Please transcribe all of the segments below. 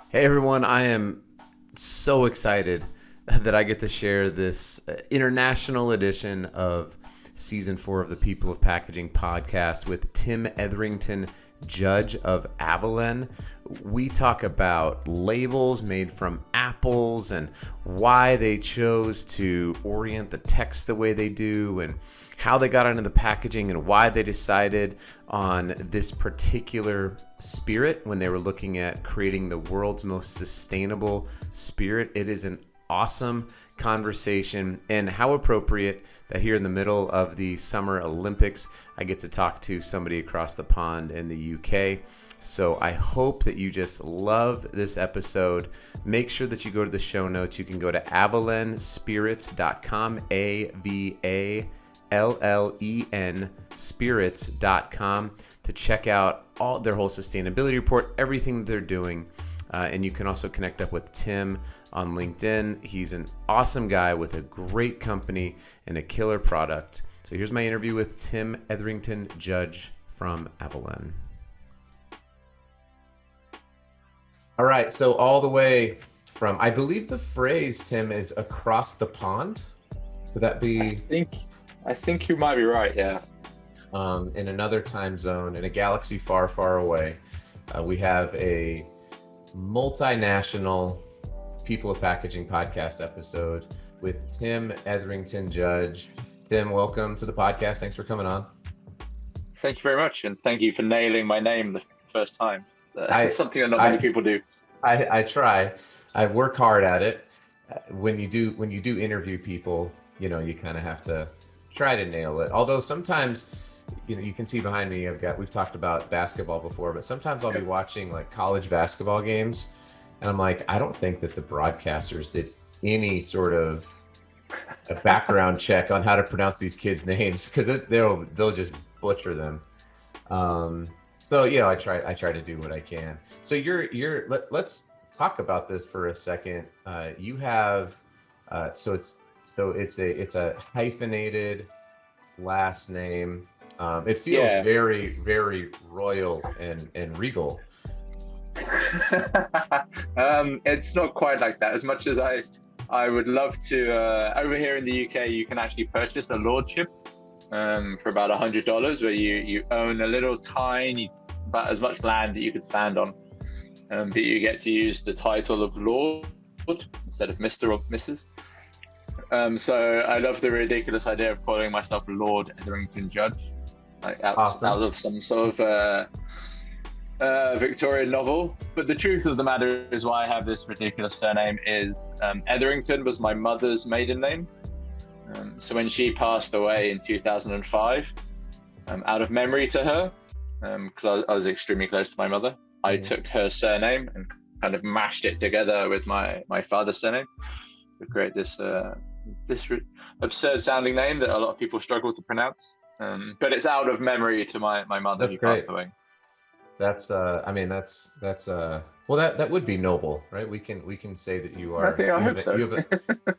Hey everyone, I am so excited that I get to share this international edition of season 4 of the People of Packaging podcast with Tim Etherington-Judge of Avallen. We talk about labels made from apples and why they chose to orient the text the way they do and how they got into the packaging and why they decided on this particular spirit when they were looking at creating the world's most sustainable spirit. It is an awesome conversation, and how appropriate that here in the middle of the Summer Olympics, I get to talk to somebody across the pond in the UK. So I hope that you just love this episode. Make sure that you go to the show notes. You can go to avallenspirits.com, AVALLEN spirits.com to check out all their whole sustainability report, everything they're doing. And you can also connect up with Tim on LinkedIn. He's an awesome guy with a great company and a killer product. So here's my interview with Tim Etherington-Judge from Avallen. All right, so all the way from, I believe the phrase, Tim, is across the pond. Would that be? I think you might be right, yeah. In another time zone, in a galaxy far, far away, we have a multinational People of Packaging podcast episode with Tim Etherington-Judge. Tim, welcome to the podcast. Thanks for coming on. Thank you very much, and thank you for nailing my name the first time. It's something that not many people do. I try. I work hard at it. When you do interview people, you kind of have to try to nail it. Although sometimes, you can see behind me, we've talked about basketball before, but sometimes I'll be watching like college basketball games, and I'm like, I don't think that the broadcasters did any sort of a background check on how to pronounce these kids' names, because they'll just butcher them. So I try to do what I can. So let's talk about this for a second. You have it's a hyphenated last name. It feels very, very royal and regal. It's not quite like that. As much as I would love to. Over here in the UK, you can actually purchase a lordship for about $100, where you own a little tiny, about as much land that you could stand on, but you get to use the title of Lord instead of Mr. or Mrs. So I love the ridiculous idea of calling myself Lord Etherington-Judge, like out of some sort of Victorian novel. But the truth of the matter is why I have this ridiculous surname is Etherington was my mother's maiden name. So when she passed away in 2005, out of memory to her, because I was extremely close to my mother, I took her surname and kind of mashed it together with my father's surname to create this absurd sounding name that a lot of people struggle to pronounce. But it's out of memory to my mother who passed away. That's well, that would be noble, right? We can say that you are.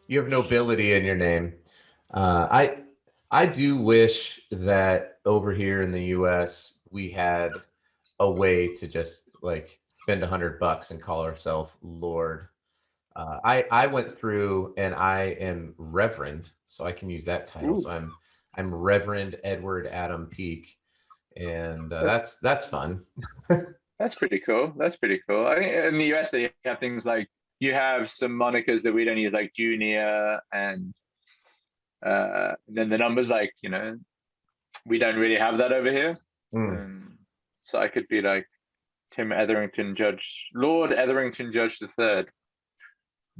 You have nobility in your name. I do wish that over here in the US we had a way to just like spend $100 and call ourselves Lord. I went through, and I am Reverend, so I can use that title. Ooh. So I'm Reverend Edward Adam Peak, and that's fun. That's pretty cool. I think in the US they have things like, you have some monikers that we don't use, like Junior, and then the numbers, like, we don't really have that over here. So I could be like Tim Etherington-Judge, Lord Etherington-Judge III.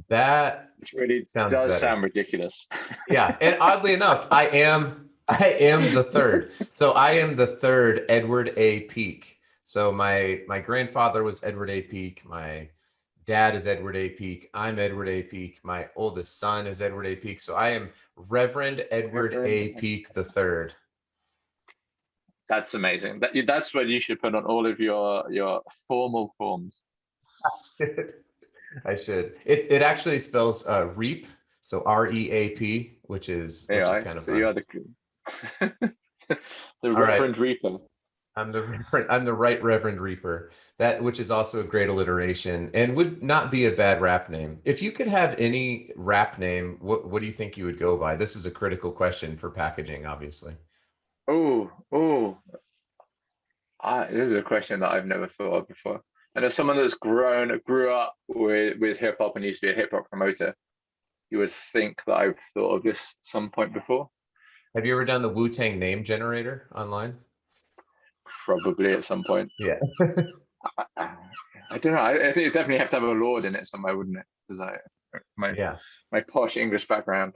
That which really sounds does better. Sound ridiculous. Yeah, and oddly enough, I am the third. So I am the third Edward A. Peak. So my grandfather was Edward A. Peak. My dad is Edward A. Peak. I'm Edward A. Peak. My oldest son is Edward A. Peak. So I am Reverend Edward A. Peak III. That's amazing. That's what you should put on all of your formal forms. I should. It actually spells reap, so REAP, which is kind of so fun. you are the Reverend Reaper. I'm the Right Reverend Reaper. That which is also a great alliteration and would not be a bad rap name. If you could have any rap name, what do you think you would go by? This is a critical question for packaging, obviously. Oh, oh, this is a question that I've never thought of before. And as someone that's grew up with hip hop and used to be a hip hop promoter, you would think that I've thought of this at some point before. Have you ever done the Wu-Tang name generator online? Probably at some point. Yeah. I don't know. I think you definitely have to have a lord in it somewhere, wouldn't it? Because my Yeah. my posh English background.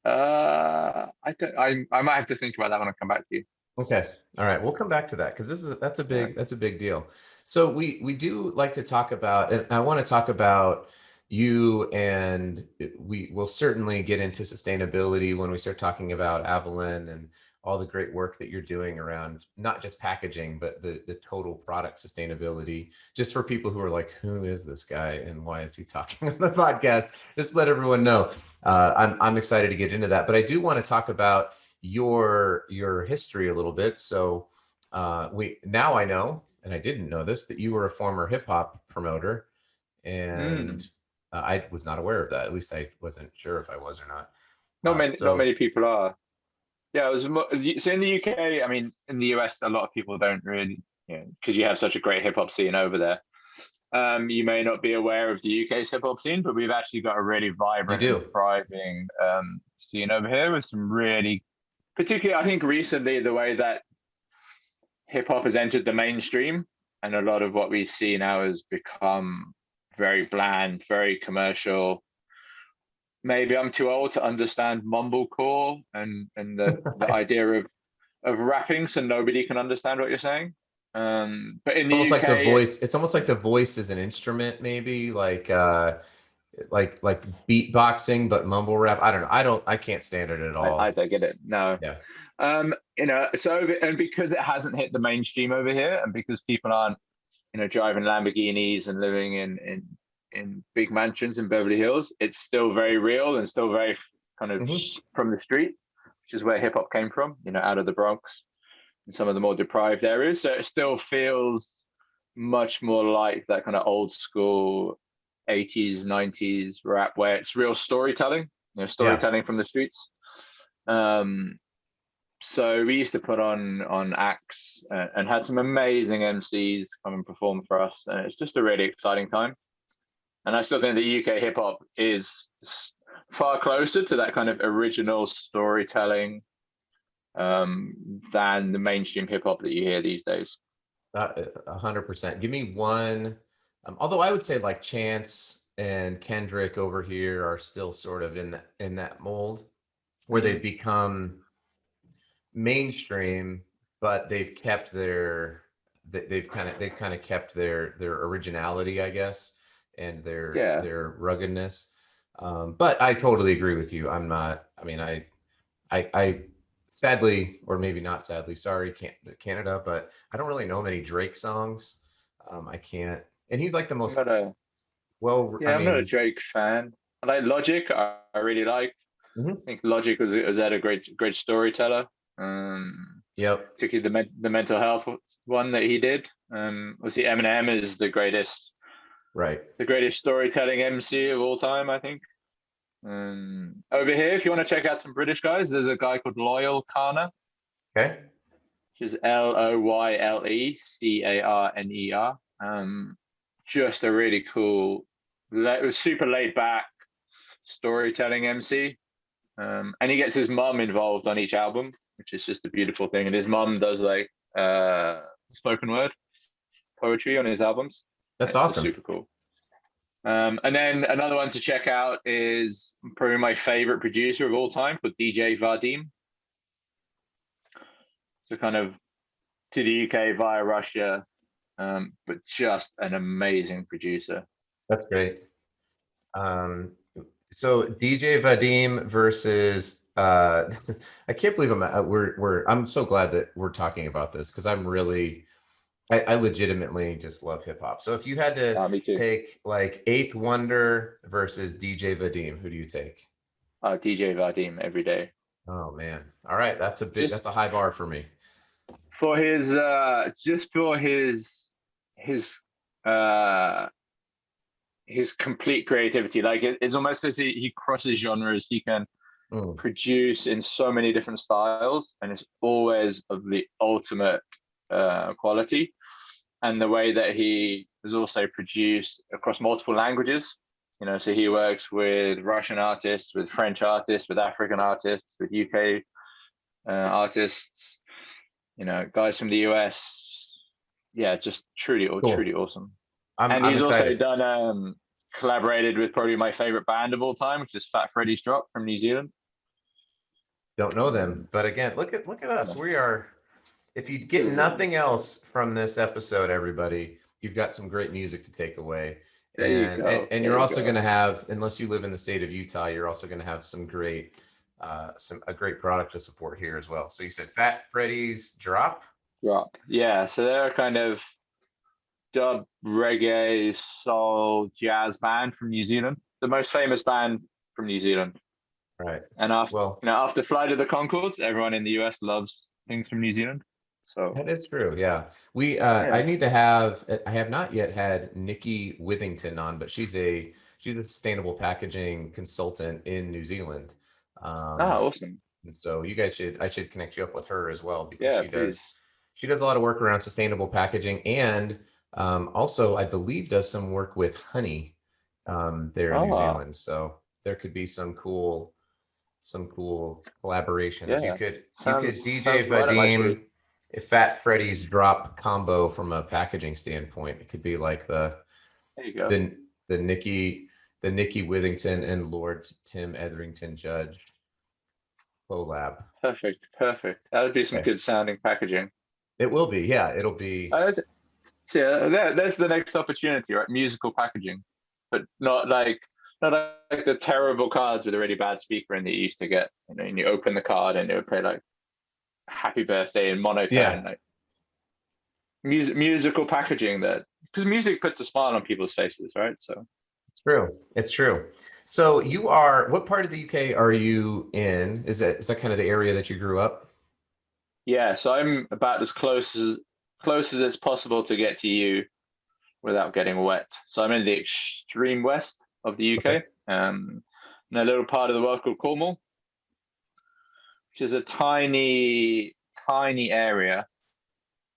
I don't. I might have to think about that when I come back to you. Okay. All right. We'll come back to that because that's a big deal. So we do like to talk about, and I want to talk about you, and we will certainly get into sustainability when we start talking about Avallen and all the great work that you're doing around not just packaging, but the total product sustainability. Just for people who are like, who is this guy and why is he talking on the podcast? Just let everyone know. I'm excited to get into that, but I do want to talk about your history a little bit. So now I know, and I didn't know this, that you were a former hip hop promoter, and I was not aware of that. At least I wasn't sure if I was or not. Not many people are. Yeah, it was so in the UK. I mean, in the US, a lot of people don't really, because you have such a great hip hop scene over there. You may not be aware of the UK's hip hop scene, but we've actually got a really vibrant and thriving scene over here with some really, particularly, I think recently, the way that hip hop has entered the mainstream and a lot of what we see now has become very bland, very commercial. Maybe I'm too old to understand mumblecore and the idea of rapping, so nobody can understand what you're saying. But in the almost UK, like the voice. It's almost like the voice is an instrument, maybe like beatboxing, but mumble rap. I don't know. I can't stand it at all. I don't get it. No. Yeah. So and because it hasn't hit the mainstream over here, and because people aren't, driving Lamborghinis and living in big mansions in Beverly Hills, it's still very real and still very kind of from the street, which is where hip hop came from, out of the Bronx and some of the more deprived areas. So it still feels much more like that kind of old school 80s, 90s rap where it's real storytelling, storytelling from the streets. So we used to put on acts and had some amazing MCs come and perform for us. And it's just a really exciting time. And I still think that UK hip hop is far closer to that kind of original storytelling than the mainstream hip hop that you hear these days. 100%. Give me one. Although I would say like Chance and Kendrick over here are still sort of in that mold where they've become mainstream, but they've kept their kept their originality, I guess, and their ruggedness. But I totally agree with you. I'm not. I mean, I sadly, or maybe not sadly, sorry, Canada, but I don't really know many Drake songs. I can't. And he's like the most I'm not a Drake fan. I like Logic. I really liked. I think Logic was a great storyteller. Yep. Particularly the mental health one that he did. Obviously Eminem is the greatest storytelling MC of all time, I think. Over here, if you want to check out some British guys, there's a guy called Loyal Kana. Okay. Which is Loyle Carner. Just a really cool, it was super laid back storytelling MC. And he gets his mum involved on each album, which is just a beautiful thing. And his mum does like spoken word poetry on his albums. That's awesome. Super cool. And then another one to check out is probably my favorite producer of all time, called DJ Vadim. So kind of to the UK via Russia, but just an amazing producer. That's great. So DJ Vadim versus I can't believe I'm so glad that we're talking about this because I legitimately just love hip hop. So if you had to take like Eighth Wonder versus DJ Vadim, who do you take? DJ Vadim every day. Oh man. All right. Just That's a high bar for me. for his just for his uh his complete creativity. Like it's almost as he crosses genres. He can Mm. produce in so many different styles, and it's always of the ultimate quality. And the way that he has also produced across multiple languages, so he works with Russian artists, with French artists, with African artists, with UK artists, guys from the US. Yeah, just Cool. truly awesome. And I'm he's also excited. done collaborated with probably my favorite band of all time, which is Fat Freddy's Drop from New Zealand. Don't know them, Um, but again, look at us. yeah, We are. If you get this is nothing else from this episode, everybody, you've got some great music to take away. there you And go. There you're you also going go. to have, unless you live in the state of Utah, you're also going to have a great product to support here as well. So you said Fat Freddy's Drop. Drop. Yeah, so they're a kind of dub reggae soul jazz band from New Zealand, the most famous band from New Zealand. Right. And after Well, after Flight of the Conchords, everyone in the US loves things from New Zealand. So that is true. Yeah. I yeah. need to have, I have not yet had Nikki Withington on, but she's a sustainable packaging consultant in New Zealand. Ah, Um, awesome. and so I should connect you up with her as well because Yeah, please. she does a lot of work around sustainable packaging and also I believe does some work with honey there in New Ah, Zealand. So there could be some cool collaborations. yeah. You could Sounds DJ right up my Vadim street. a Fat Freddy's drop combo from a packaging standpoint. It could be like There you go. the the Nikki the Nikki Withington and Lord Tim Etherington-Judge collab. Perfect. Perfect. That would be some Okay. good sounding packaging. It will be, yeah. It'll be Uh, so yeah, there's the next opportunity, right? Musical packaging, but not like the terrible cards with a really bad speaker in that you used to get. And you open the card and it would play like "Happy Birthday" in monotone, yeah. like musical packaging that because music puts a smile on people's faces, right? So It's true. It's true. So you are, what part of the UK are you in? Is that kind of the area that you grew up? yeah, so I'm about as close as it's possible to get to you without getting wet. So I'm in the extreme west of the Okay. UK, in a little part of the world called Cornwall, which is a tiny area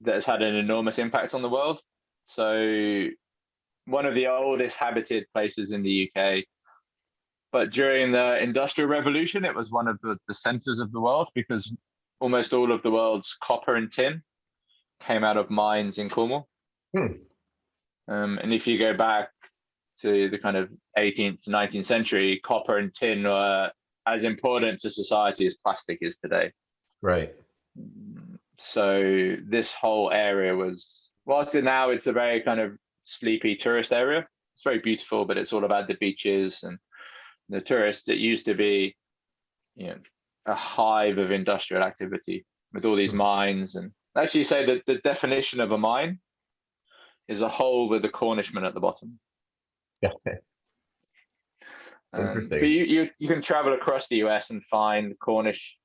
that has had an enormous impact on the world. So one of the oldest habited places in the UK. But during the Industrial Revolution, it was one of the centers of the world because almost all of the world's copper and tin came out of mines in Cornwall. Hmm. And if you go back to the kind of 18th to 19th century, copper and tin were as important to society as plastic is today. Right. So this whole area was, whilst now it's a very kind of sleepy tourist area, it's very beautiful, but it's all about the beaches and the tourists. It used to be, you know, a hive of industrial activity with all these Hmm. mines. And actually say that the definition of a mine is a hole with a Cornishman at the bottom. Yeah. But Interesting. you can travel across the US and find Cornish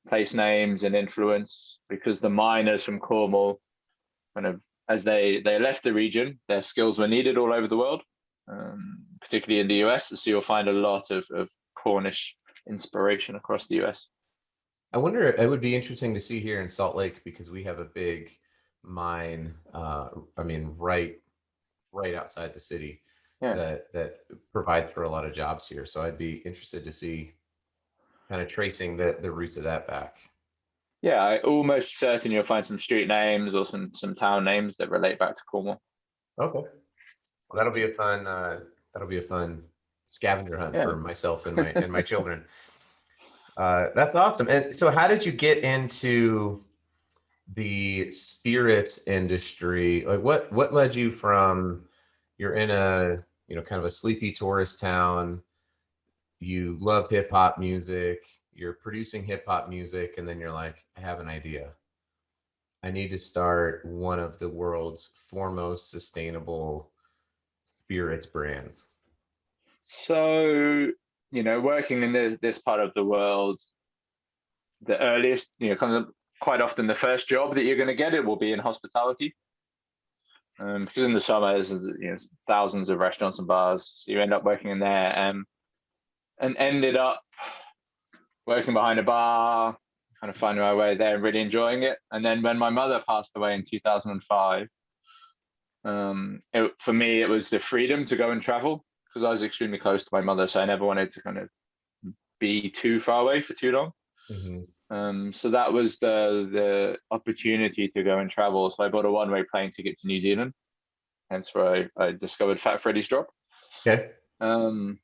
place names and influence because the miners from Cornwall, kind of as they left the region, their skills were needed all over the world, particularly in the US. So you'll find a lot of Cornish inspiration across the US. I wonder, it would be interesting to see here in Salt Lake because we have a big mine, I mean, right outside the city Yeah, that provides for a lot of jobs here. So I'd be interested to see kind of tracing the roots of that back. yeah. I almost certain you'll find some street names or some town names that relate back to Cornwall. Okay. Well, that'll be a fun scavenger hunt Yeah. for myself and my children. That's awesome. And so how did you get into the spirits industry? Like what led you from you're in a, you know, kind of a sleepy tourist town, you love hip hop music, you're producing hip hop music, and then you're like, I have an idea. I need to start one of the world's foremost sustainable spirits brands. So, working in this part of the world, the earliest, kind of quite often the first job that you're going to get, it will be in hospitality. Because in the summer, there's thousands of restaurants and bars, so you end up working in there, and ended up working behind a bar, kind of finding my way there and really enjoying it. And then when my mother passed away in 2005, for me, it was the freedom to go and travel, because I was extremely close to my mother, so I never wanted to kind of be too far away for too long. So that was the opportunity to go and travel. So I bought a one-way plane ticket to New Zealand, hence where I discovered Fat Freddy's Drop. Okay. And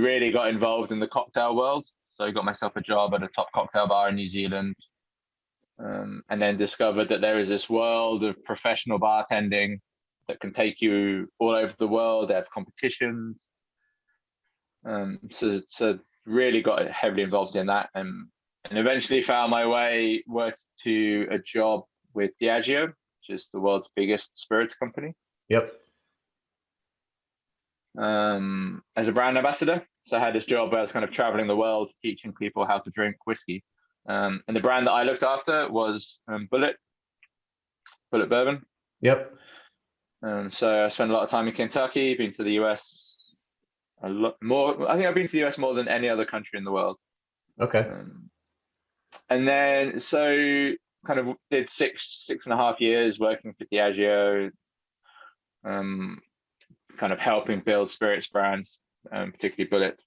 really got involved in the cocktail world. So I got myself a job at a top cocktail bar in New Zealand, and then discovered that there is this world of professional bartending that can take you all over the world. They have competitions. So really got heavily involved in that, and eventually found my way, worked to a job with Diageo, which is the world's biggest spirits company. Yep. As a brand ambassador. So I had this job where I was kind of traveling the world, teaching people how to drink whiskey. And the brand that I looked after was Bullet Bourbon. Yep. So I spent a lot of time in Kentucky, been to the US a lot more. I think I've been to the US more than any other country in the world. Okay. And then so kind of did 6.5 years working for Diageo, kind of helping build spirits brands, particularly Bullet,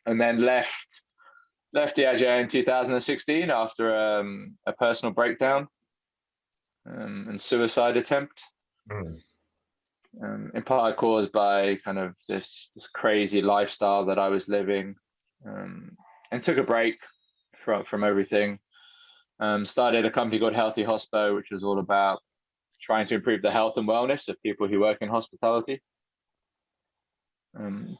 and then left Diageo in 2016 after a personal breakdown and suicide attempt, in part caused by kind of this crazy lifestyle that I was living, and took a break from everything. Started a company called Healthy Hospo, which was all about trying to improve the health and wellness of people who work in hospitality.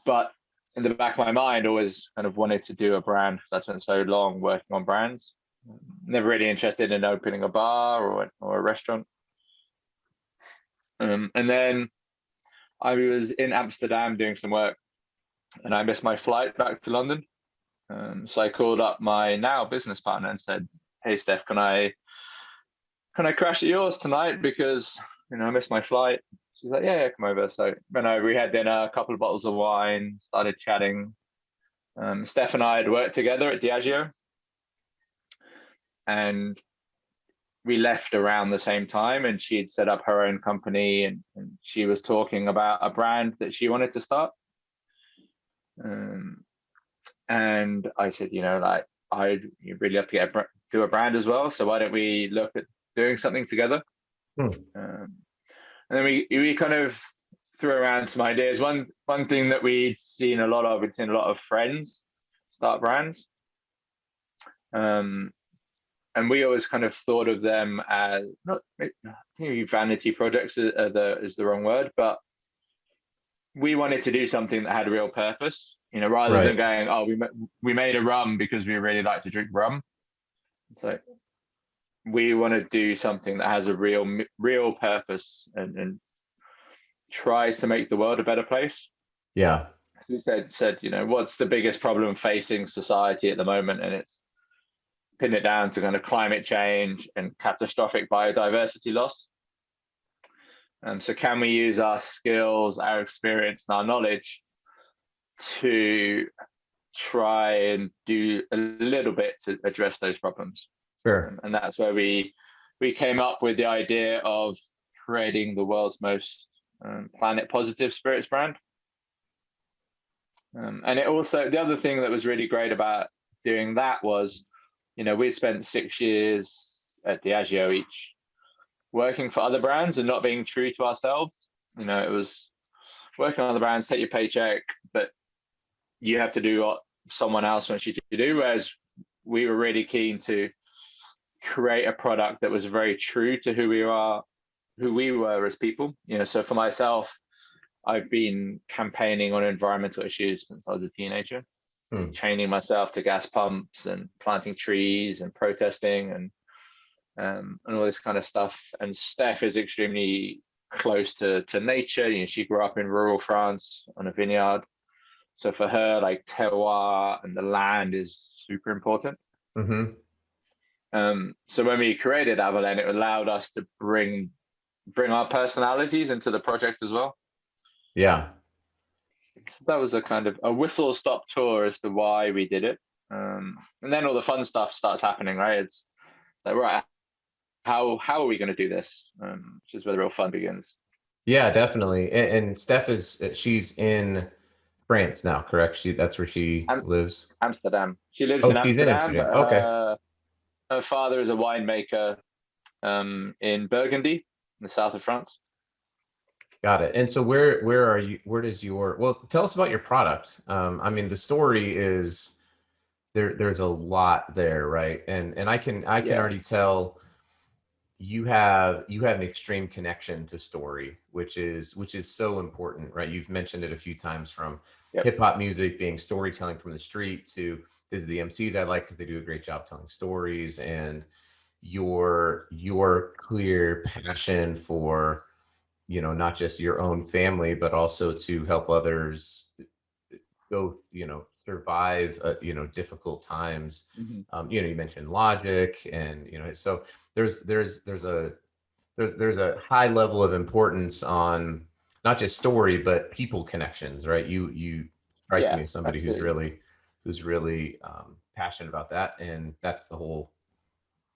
But in the back of my mind, always kind of wanted to do a brand, because I spent so long working on brands. Never really interested in opening a bar or a restaurant. And then I was in Amsterdam doing some work, and I missed my flight back to London. So I called up my now business partner and said, "Hey, Steph, can I crash at yours tonight, because I missed my flight?" She's like, yeah, come over. So we had dinner, a couple of bottles of wine, started chatting. Steph and I had worked together at Diageo, and we left around the same time, and she had set up her own company, and she was talking about a brand that she wanted to start. And I said, you really have to do a brand as well. So why don't we look at doing something together? And then we kind of threw around some ideas. One thing that we'd seen a lot of friends start brands. And we always kind of thought of them as not maybe vanity projects is the wrong word, but we wanted to do something that had a real purpose, rather than going, oh, we made a rum because we really like to drink rum. So we want to do something that has a real purpose and tries to make the world a better place. Yeah. So we said, what's the biggest problem facing society at the moment? And it's pin it down to kind of climate change and catastrophic biodiversity loss. So can we use our skills, our experience, and our knowledge to try and do a little bit to address those problems? Sure. And that's where we came up with the idea of creating the world's most planet positive spirits brand. And it also, the other thing that was really great about doing that was, we spent 6 years at Diageo each working for other brands and not being true to ourselves. It was working on other brands, take your paycheck, but you have to do what someone else wants you to do. Whereas we were really keen to create a product that was very true to who we were as people. So for myself, I've been campaigning on environmental issues since I was a teenager, chaining myself to gas pumps and planting trees and protesting and all this kind of stuff. And Steph is extremely close to nature. She grew up in rural France on a vineyard. So for her, like terroir and the land is super important. Mm-hmm. So when we created Avallen, it allowed us to bring our personalities into the project as well. Yeah. So that was a kind of a whistle stop tour as to why we did it. And then all the fun stuff starts happening, right? It's like, right, how are we going to do this? Which is where the real fun begins. Yeah, definitely. And Steph she's in France now, correct? That's where she lives. Amsterdam. She lives Oh, in she's in Amsterdam. Amsterdam. Okay. Her father is a winemaker in Burgundy, in the south of France. Got it. And so where are you, where does your, well, tell us about your product. I mean, the story is there's a lot there, right? And I can already tell you have an extreme connection to story, which is so important, right? You've mentioned it a few times, from Yep. hip hop music being storytelling from the street to this is the MC that I like because they do a great job telling stories, and your clear passion for, not just your own family, but also to help others go, survive, difficult times. Mm-hmm. You mentioned logic, and so there's a high level of importance on not just story but people connections, right? You strike Yeah, me as somebody who's absolutely. really passionate about that, and that's the whole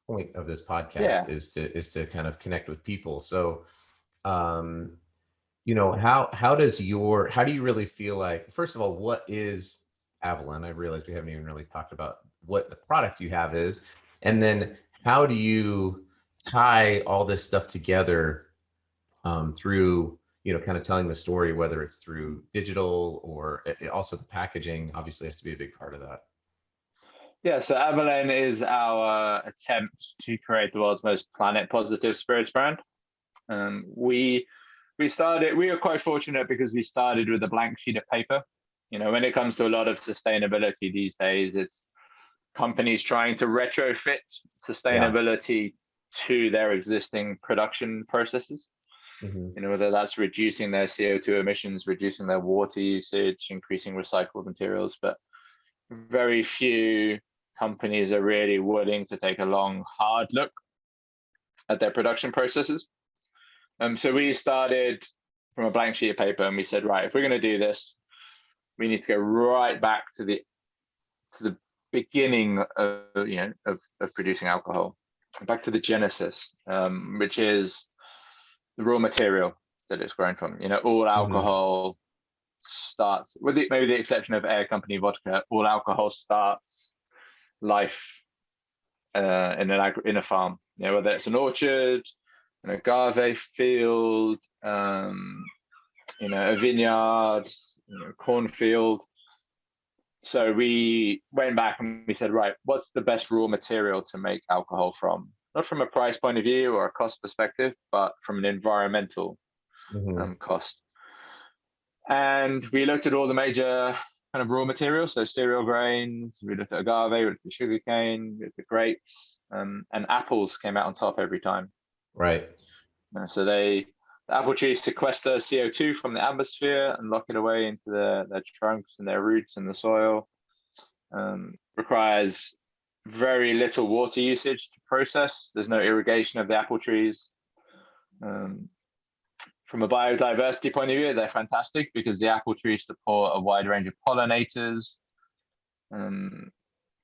point of this podcast, Yeah. is to kind of connect with people. So um how do you really feel like, first of all, what is Avallen? I realize we haven't even really talked about what the product you have is. And then how do you tie all this stuff together, through, kind of telling the story, whether it's through digital or also the packaging obviously has to be a big part of that. Yeah, so Avallen is our attempt to create the world's most planet positive spirits brand. We were quite fortunate because we started with a blank sheet of paper. When it comes to a lot of sustainability these days, it's companies trying to retrofit Yeah. sustainability to their existing production processes. Hmm. Whether that's reducing their CO2 emissions, reducing their water usage, increasing recycled materials, but very few companies are really willing to take a long, hard look at their production processes. So we started from a blank sheet of paper, and we said, right, if we're going to do this, we need to go right back to the beginning of producing alcohol, back to the genesis, which is the raw material that it's grown from. All Hmm. alcohol starts, with maybe the exception of Air Company vodka, all alcohol starts life in a farm. Whether it's an orchard, an agave field, a vineyard, cornfield. So we went back and we said, right, what's the best raw material to make alcohol from? Not from a price point of view or a cost perspective, but from an environmental Hmm. cost. And we looked at all the major kind of raw materials, so cereal grains, we looked at agave, we looked at sugarcane, we looked at grapes, and apples came out on top every time. Right. So the apple trees sequester CO2 from the atmosphere and lock it away into their trunks and their roots in the soil. Requires very little water usage to process. There's no irrigation of the apple trees. From a biodiversity point of view, they're fantastic because the apple trees support a wide range of pollinators.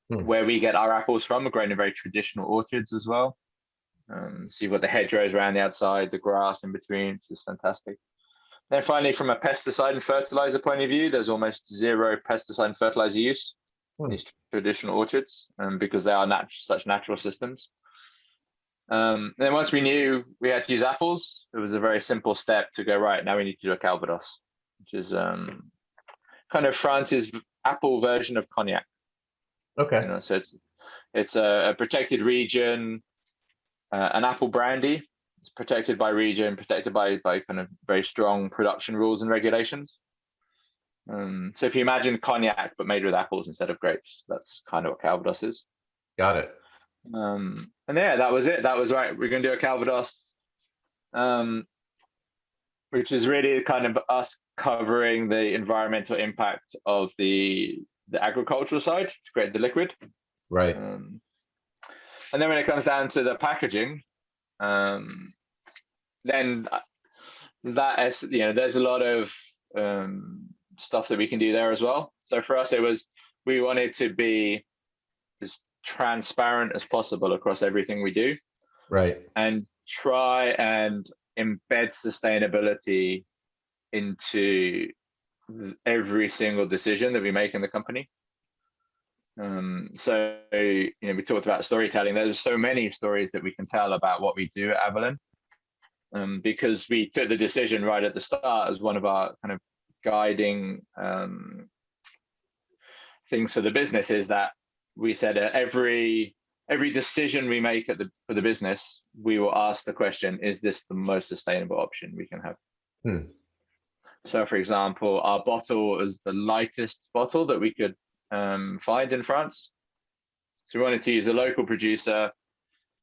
Where we get our apples from are grown in very traditional orchards as well. So you've got the hedgerows around the outside, the grass in between, which is fantastic. Then finally, from a pesticide and fertilizer point of view, there's almost zero pesticide and fertilizer use in these traditional orchards, because they are such natural systems. Then once we knew we had to use apples, it was a very simple step to go, right, now we need to do a Calvados, which is kind of France's apple version of cognac. Okay. So it's a protected region, an apple brandy. It's protected by region, protected by kind of very strong production rules and regulations. So if you imagine cognac but made with apples instead of grapes, that's kind of what Calvados is. Got it. And yeah, that was it. That was right. We're going to do a Calvados, which is really kind of us covering the environmental impact of the agricultural side to create the liquid. Right. And then when it comes down to the packaging, then that is, there's a lot of stuff that we can do there as well. So for us, we wanted to be as transparent as possible across everything we do, Right. and try and embed sustainability into every single decision that we make in the company. So we talked about storytelling. There's so many stories that we can tell about what we do at Avallen, because we took the decision right at the start as one of our kind of guiding things for the business, is that we said every decision we make for the business, we will ask the question, is this the most sustainable option we can have? So for example, our bottle is the lightest bottle that we could find in France. So we wanted to use a local producer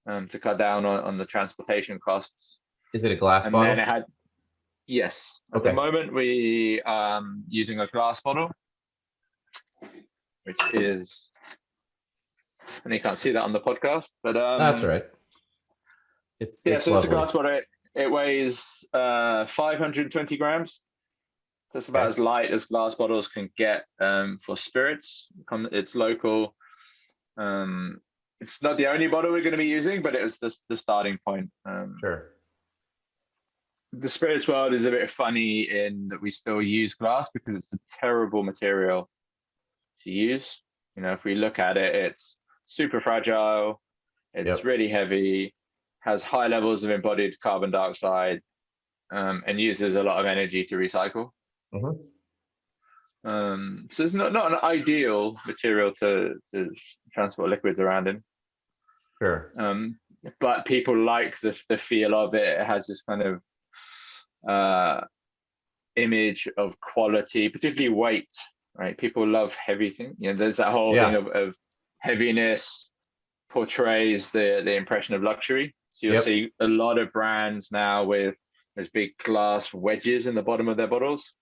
to cut down on the transportation costs. Is it a glass and bottle? Then it had, yes. At Okay. the moment, we using a glass bottle, which is, and you can't see that on the podcast, but That's all right. It's so lovely. it's a glass bottle. It weighs 520 grams. So it's about as light as glass bottles can get for spirits. It's local. It's not the only bottle we're going to be using, but it was the starting point. Sure. The spirits world is a bit funny in that we still use glass because it's a terrible material to use. If we look at it, it's super fragile. It's really heavy, has high levels of embodied carbon dioxide, and uses a lot of energy to recycle. So it's not an ideal material to transport liquids around in. Sure. But people like the feel of it. It has this kind of image of quality, particularly weight, right? People love heavy things. There's that whole thing of heaviness portrays the impression of luxury. So you'll see a lot of brands now with those big glass wedges in the bottom of their bottles.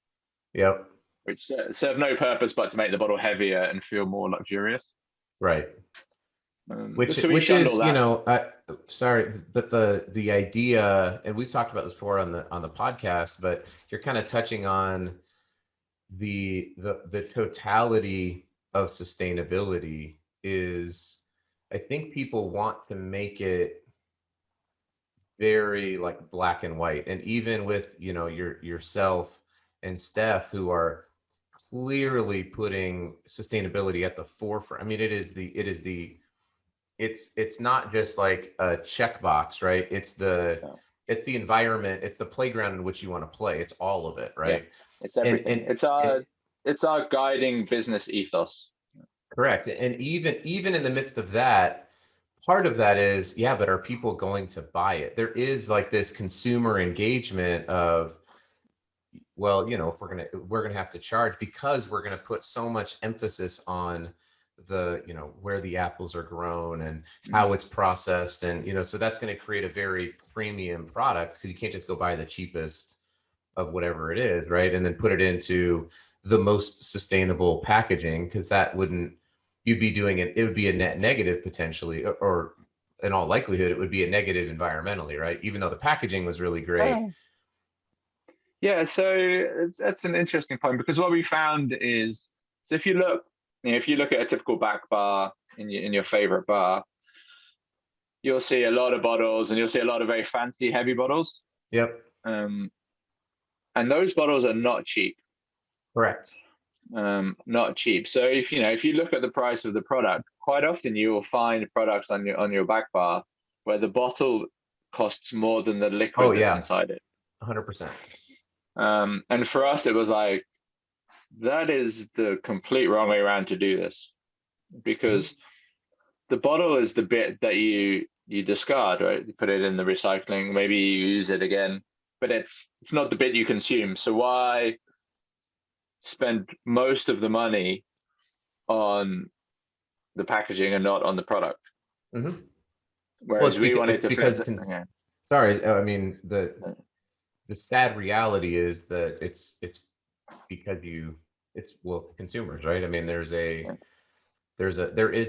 Which serve no purpose but to make the bottle heavier and feel more luxurious. Right. Which is, sorry, but the idea, and we've talked about this before on the podcast, but you're kind of touching on the totality of sustainability is, I think people want to make it very like black and white. And even with, yourself and Steph, who are clearly putting sustainability at the forefront. I mean, it's not just like a checkbox, right? It's the environment, it's the playground in which you want to play. It's all of it, right? It's everything. It's our guiding business ethos. Correct. And even in the midst of that, part of that is, but are people going to buy it? There is like this consumer engagement of, well, if we're gonna have to charge because we're gonna put so much emphasis on the, where the apples are grown and how it's processed, and so that's going to create a very premium product because you can't just go buy the cheapest of whatever it is, right? And then put it into the most sustainable packaging, because you'd be doing it. It would be a net negative potentially, or in all likelihood, it would be a negative environmentally, right? Even though the packaging was really great. Yeah, so that's an interesting point, because what we found is, so if you look at a typical back bar in your favorite bar, you'll see a lot of bottles, and you'll see a lot of very fancy, heavy bottles. And those bottles are not cheap. Correct. Not cheap. So if you look at the price of the product, quite often you will find products on your back bar where the bottle costs more than the liquid that's inside it. 100%. And for us, it was like, that is the complete wrong way around to do this, because the bottle is the bit that you discard, right? You put it in the recycling, maybe you use it again, but it's not the bit you consume. So why spend most of the money on the packaging and not on the product? Whereas we wanted to fit. Sorry, I mean the sad reality is that it's because consumers, right? I mean, there is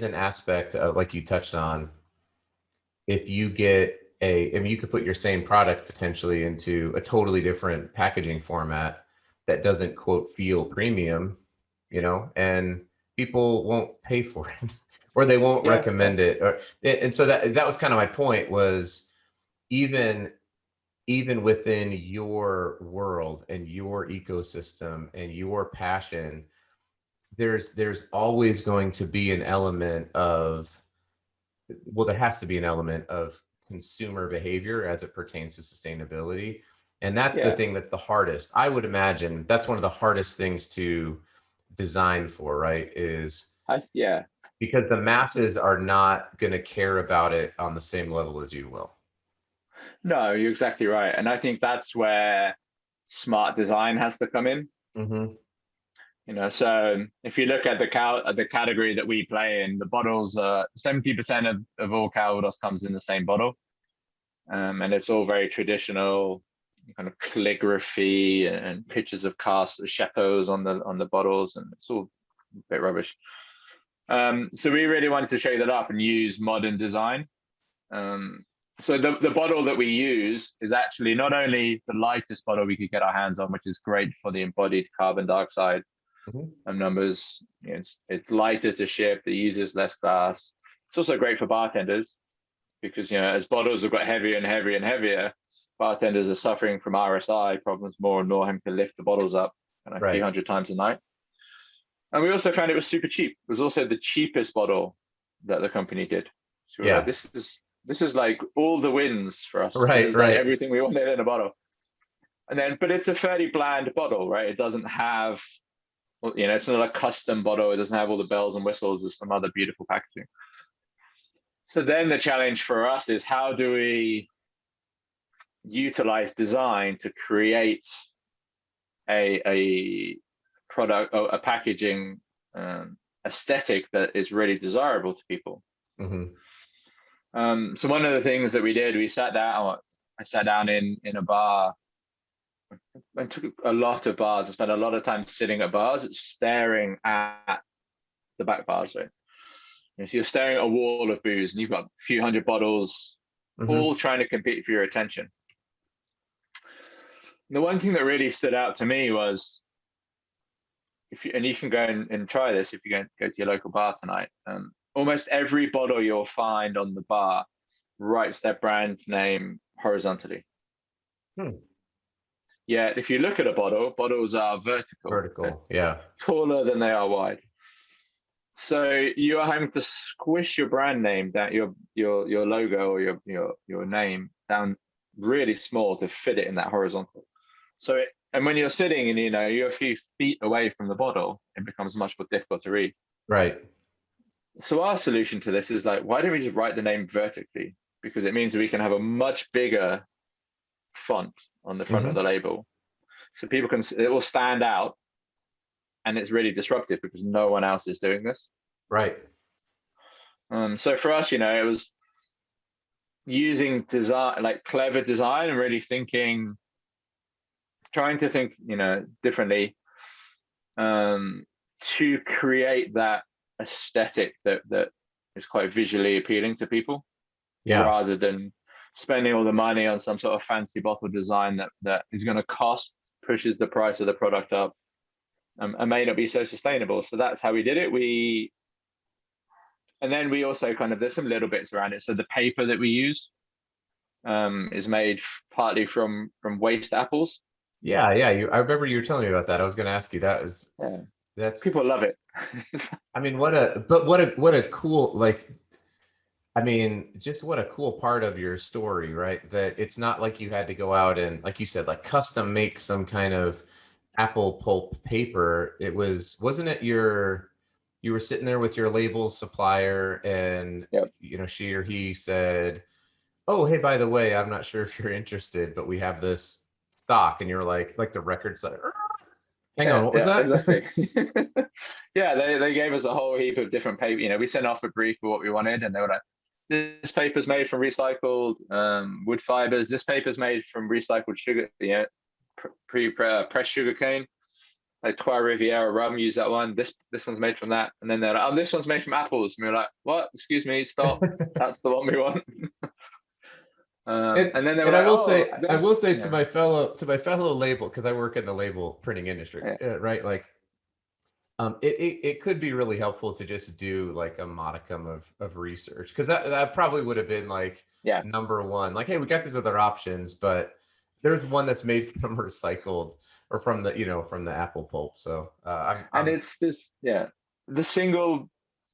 an aspect of, like you touched on, if you get I mean, you could put your same product potentially into a totally different packaging format that doesn't quote feel premium, and people won't pay for it or they won't Yeah, yeah, recommend it. And so that was kind of my point was even even within your world and your ecosystem and your passion, there's always going to be an element of, well, there has to be an element of consumer behavior as it pertains to sustainability. And that's the yeah. thing that's the hardest. I would imagine that's one of the hardest things to design for, right? Is Yeah. because the masses are not going to care about it on the same level as you will. No, you're exactly right. And I think that's where smart design has to come in. Mm-hmm. So if you look at the category that we play in, the bottles, 70% of all Calvados comes in the same bottle. And it's all very traditional, kind of calligraphy and pictures of cast chateaus on the bottles, and it's all a bit rubbish. So we really wanted to show that up and use modern design. So the bottle that we use is actually not only the lightest bottle we could get our hands on, which is great for the embodied carbon dioxide numbers. It's lighter to ship, it uses less glass. It's also great for bartenders because as bottles have got heavier and heavier and heavier, bartenders are suffering from RSI problems more and more, having to lift the bottles up a few hundred times a night. And we also found it was super cheap. It was also the cheapest bottle that the company did. So we were like, this is like all the wins for us. This is like everything we wanted in a bottle. But it's a fairly bland bottle, right? It doesn't have, it's not a custom bottle. It doesn't have all the bells and whistles as some other beautiful packaging. So then the challenge for us is, how do we utilize design to create a product, or a packaging aesthetic that is really desirable to people? So one of the things that we did, I sat down in a bar. I took a lot of bars. I spent a lot of time sitting at bars, staring at the back bars, right? So you're staring at a wall of booze, and you've got a few hundred bottles, all trying to compete for your attention. The one thing that really stood out to me was, and you can go and try this if you go to your local bar tonight. Almost every bottle you'll find on the bar writes their brand name horizontally. Yet if you look at a bottle, bottles are vertical, taller than they are wide. So you are having to squish your brand name down, your logo or your name down really small to fit it in that horizontal. And when you're sitting and you're a few feet away from the bottle, it becomes much more difficult to read. Right. So our solution to this is, like, why don't we just write the name vertically? Because it means we can have a much bigger font on the front of the label, so people it will stand out, and it's really disruptive because no one else is doing this. Right. So for us, it was using design, like clever design, and really trying to think, differently, to create that aesthetic that is quite visually appealing to people, rather than spending all the money on some sort of fancy bottle design that is going to pushes the price of the product up, and may not be so sustainable. So that's how we did it. And then we also there's some little bits around it. So the paper that we use is made partly from waste apples. Yeah. I remember you were telling me about that. I was going to ask you. That's people love it. I mean, what a cool, just what a cool part of your story, right? That it's not like you had to go out and, like you said, custom make some kind of apple pulp paper. Wasn't it you were sitting there with your label supplier, and she or he said, "Oh, hey, by the way, I'm not sure if you're interested, but we have this stock," and you're like the record side. Hang on, what was that? Exactly. Yeah, they gave us a whole heap of different paper. We sent off a brief for what we wanted, and they were like, "This paper's made from recycled wood fibers. This paper's made from recycled sugar, pressed sugar cane. Like Trois Riviera rum, use that one. This one's made from that." And then they're like, "Oh, this one's made from apples." And we were like, "What? Excuse me, stop. That's the one we want." And then they were And I like, will oh, say, to yeah, my fellow label, because I work in the label printing industry, yeah, right? Like, it could be really helpful to just do like a modicum of research, because that probably would have been like yeah. number one. Like, hey, we got these other options, but there's one that's made from recycled, or from the from the apple pulp. So And I'm it's this, yeah, the single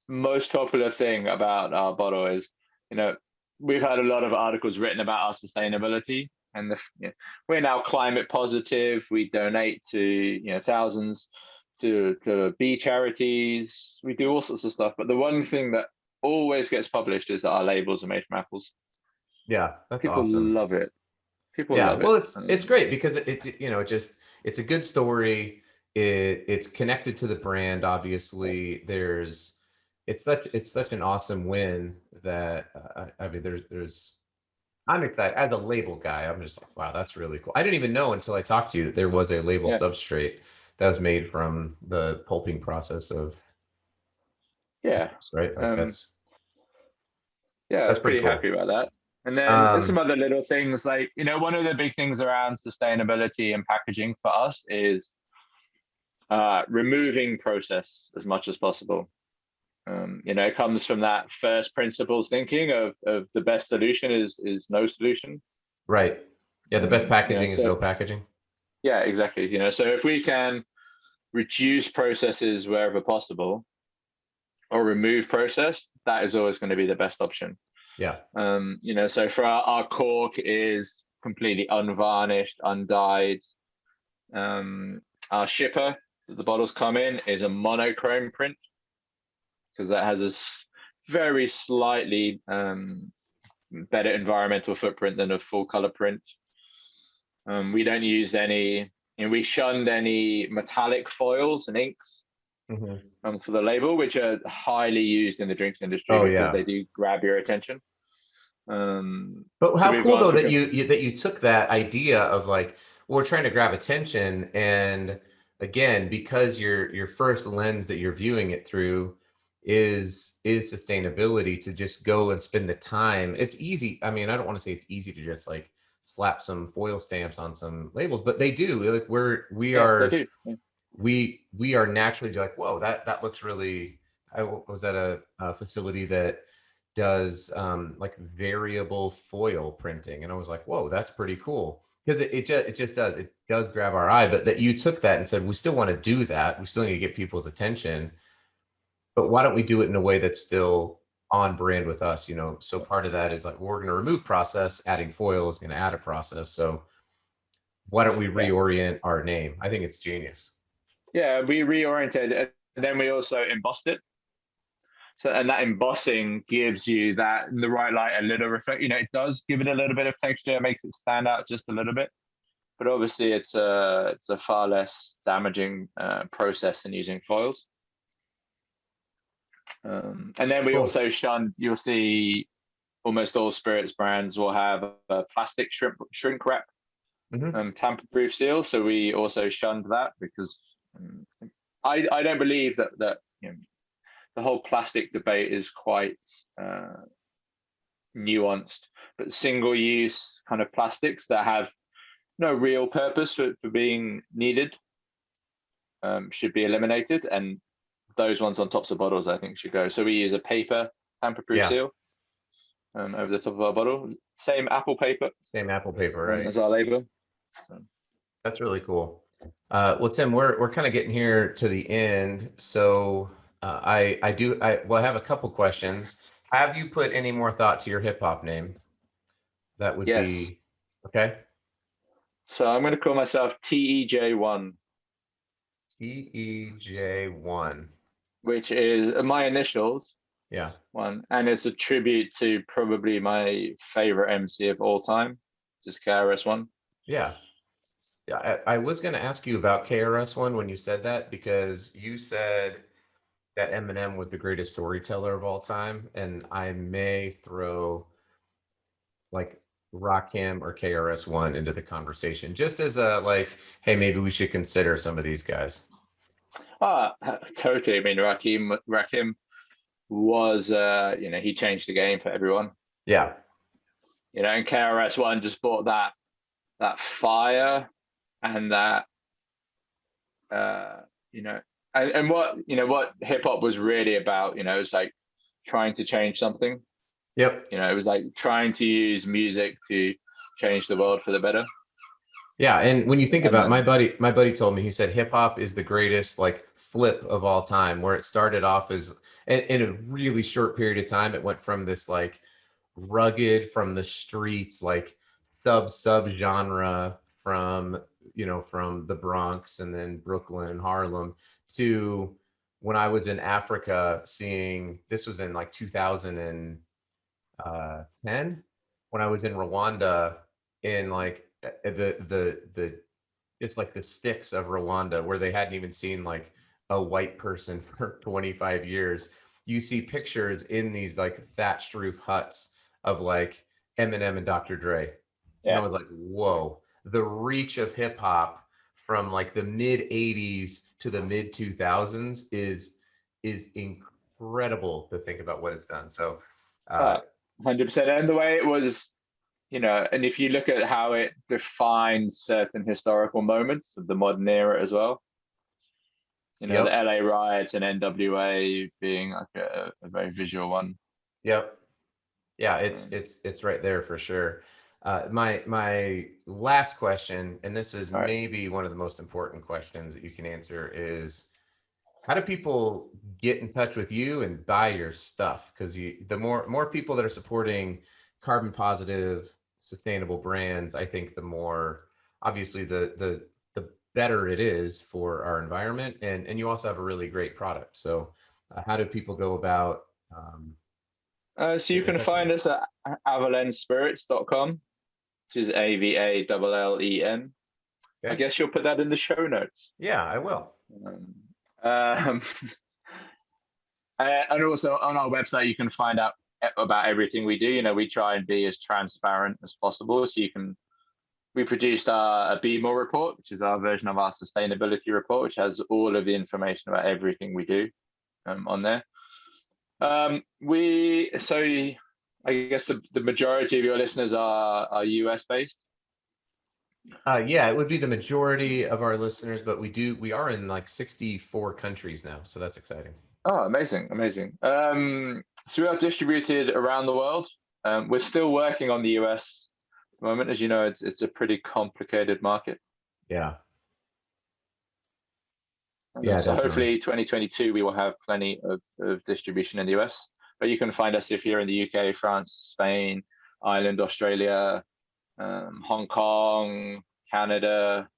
most popular thing about our bottle is, you know, we've had a lot of articles written about our sustainability, and we're now climate positive. We donate to thousands to bee charities. We do all sorts of stuff, but the one thing that always gets published is that our labels are made from apples. Yeah, that's People awesome. love it. People Yeah, love well, it. it's great because it's a good story. It's connected to the brand. Obviously, it's such an awesome win that I mean, there's I'm excited as a label guy. I'm just like, wow, that's really cool. I didn't even know until I talked to you that there was a label Yeah, substrate that was made from the pulping process of yeah. apples, right? Like Um, yeah, I was that's pretty pretty cool. happy about that. And then there's some Um, other little things like, one of the big things around sustainability and packaging for us is removing process as much as possible. It comes from that first principles thinking of the best solution is no solution. right. Yeah, the best packaging is So no packaging. yeah, exactly. So if we can reduce processes wherever possible or remove process, that is always going to be the best option. Yeah. So for our cork is completely unvarnished, undyed. Our shipper that the bottles come in is a monochrome print, because that has a very slightly better environmental footprint than a full color print. We don't use any, we shunned any metallic foils and inks for the label, which are highly used in the drinks industry Oh because yeah. they do grab your attention. But So how we've cool gone though for that you took that idea of like, we're trying to grab attention, and again, because your first lens that you're viewing it through is sustainability, to just go and spend the time. It's easy. I mean, I don't want to say it's easy to just like slap some foil stamps on some labels, but they do. Like we yeah, they are do. Yeah. we are naturally like, whoa, that looks really. I was at a facility that does like variable foil printing, and I was like, whoa, that's pretty cool, because it does grab our eye. But that you took that and said, we still want to do that, we still need to get people's attention, but why don't we do it in a way that's still on brand with us? So part of that is like, we're going to remove process, adding foil is going to add a process, so why don't we Yeah. reorient our name? I think it's genius. Yeah, we reoriented it, and then we also embossed it. So, and that embossing gives you that the right light, a little reflect. It does give it a little bit of texture, makes it stand out just a little bit. But obviously, it's a far less damaging process than using foils. And then we Cool. also shunned. You'll see almost all spirits brands will have a plastic shrink wrap tamper-proof seal. So we also shunned that because I don't believe that the whole plastic debate is quite nuanced, but single-use kind of plastics that have no real purpose for being needed should be eliminated, and those ones on tops of bottles I think should go. So we use a paper tamper-proof Yeah. seal over the top of our bottle, same apple paper Same apple paper, right? as our label. So. That's really cool. Well, Tim, we're kind of getting here to the end, so I have a couple questions. Have you put any more thought to your hip hop name? That would Yes, be okay. so I'm going to call myself TEJ1, TEJ1. which is my initials Yeah, one, and it's a tribute to probably my favorite MC of all time, just KRS-One. yeah. I was going to ask you about KRS-One when you said that, because you said that Eminem was the greatest storyteller of all time, and I may throw like Rakim or KRS-One into the conversation, just as a like, hey, maybe we should consider some of these guys. Ah, totally. I mean, Rakim was, he changed the game for everyone. Yeah. And KRS-One just brought that fire and that you know and what hip hop was really about, it's like trying to change something. Yep. It was like trying to use music to change the world for the better. Yeah, and when you think about it, my buddy told me, he said hip hop is the greatest like flip of all time, where it started off as in a really short period of time, it went from this like rugged from the streets, like sub genre from from the Bronx and then Brooklyn, Harlem, to when I was in Africa seeing, this was in like 2010, when I was in Rwanda, in like the it's like the sticks of Rwanda, where they hadn't even seen like a white person for 25 years. You see pictures in these like thatched roof huts of like Eminem and Dr. Dre. And I was like, whoa, the reach of hip hop from like the mid 80s to the mid 2000s is incredible to think about what it's done. So 100%. And the way it was, and if you look at how it defines certain historical moments of the modern era as well, the LA riots and NWA being like a very visual one. Yep. Yeah, it's right there for sure. My last question, and this is maybe one of the most important questions that you can answer, is how do people get in touch with you and buy your stuff? Because the more people that are supporting carbon positive, sustainable brands, I think the more, obviously, the better it is for our environment, and you also have a really great product. So how do people go about so you can find us at avallenspirits.com, which is AVALLEN. Okay. I guess you'll put that in the show notes. Yeah, I will. And also on our website, you can find out about everything we do. We try and be as transparent as possible. So we produced a Be More report, which is our version of our sustainability report, which has all of the information about everything we do on there. I guess the majority of your listeners are US based. Yeah, it would be the majority of our listeners, but we are in like 64 countries now, so that's exciting. Oh, amazing. So we are distributed around the world. We're still working on the US at the moment. As you know, it's a pretty complicated market. Yeah. So definitely. Hopefully 2022 we will have plenty of distribution in the US. But you can find us if you're in the UK, France, Spain, Ireland, Australia, Hong Kong, Canada,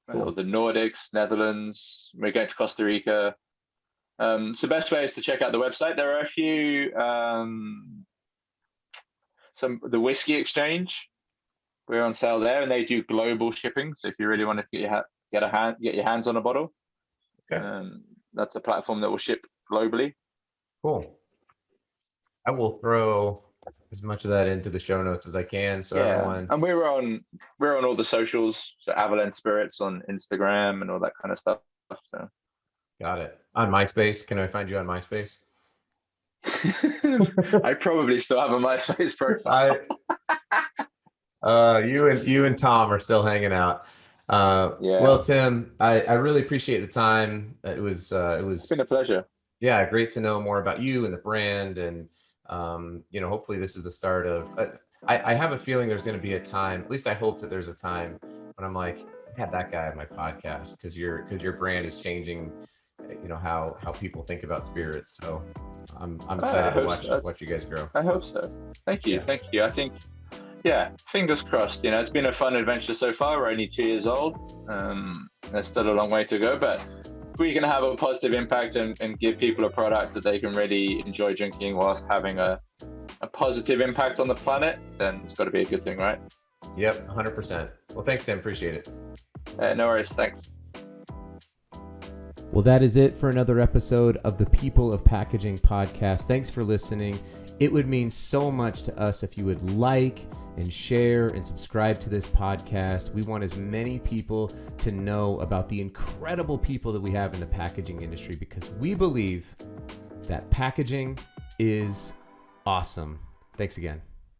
cool. The Nordics, Netherlands. We're going to Costa Rica. So the best way is to check out the website. There are a few, the Whiskey Exchange. We're on sale there, and they do global shipping. So if you really want to get your hands on a bottle, okay. That's a platform that will ship globally. Cool. I will throw as much of that into the show notes as I can, so everyone. And we're on all the socials, so Avallen Spirits on Instagram and all that kind of stuff. So got it. On MySpace, can I find you on MySpace? I probably still have a MySpace profile. You and Tom are still hanging out. Well, Tim, I really appreciate the time. It's been a pleasure. Yeah, great to know more about you and the brand, and hopefully this is the start of. I have a feeling there's going to be a time. At least I hope that there's a time when I'm like, I had that guy on my podcast, because your brand is changing. How people think about spirits. So I'm excited to watch you guys grow. I hope so. Thank you. I think, fingers crossed. It's been a fun adventure so far. We're only 2 years old. There's still a long way to go, but if we can have a positive impact and give people a product that they can really enjoy drinking whilst having a positive impact on the planet, then it's got to be a good thing, right? Yep, 100%. Well, thanks, Tim. Appreciate it. No worries. Thanks. Well, that is it for another episode of the People of Packaging podcast. Thanks for listening. It would mean so much to us if you would like and share and subscribe to this podcast. We want as many people to know about the incredible people that we have in the packaging industry, because we believe that packaging is awesome. Thanks again.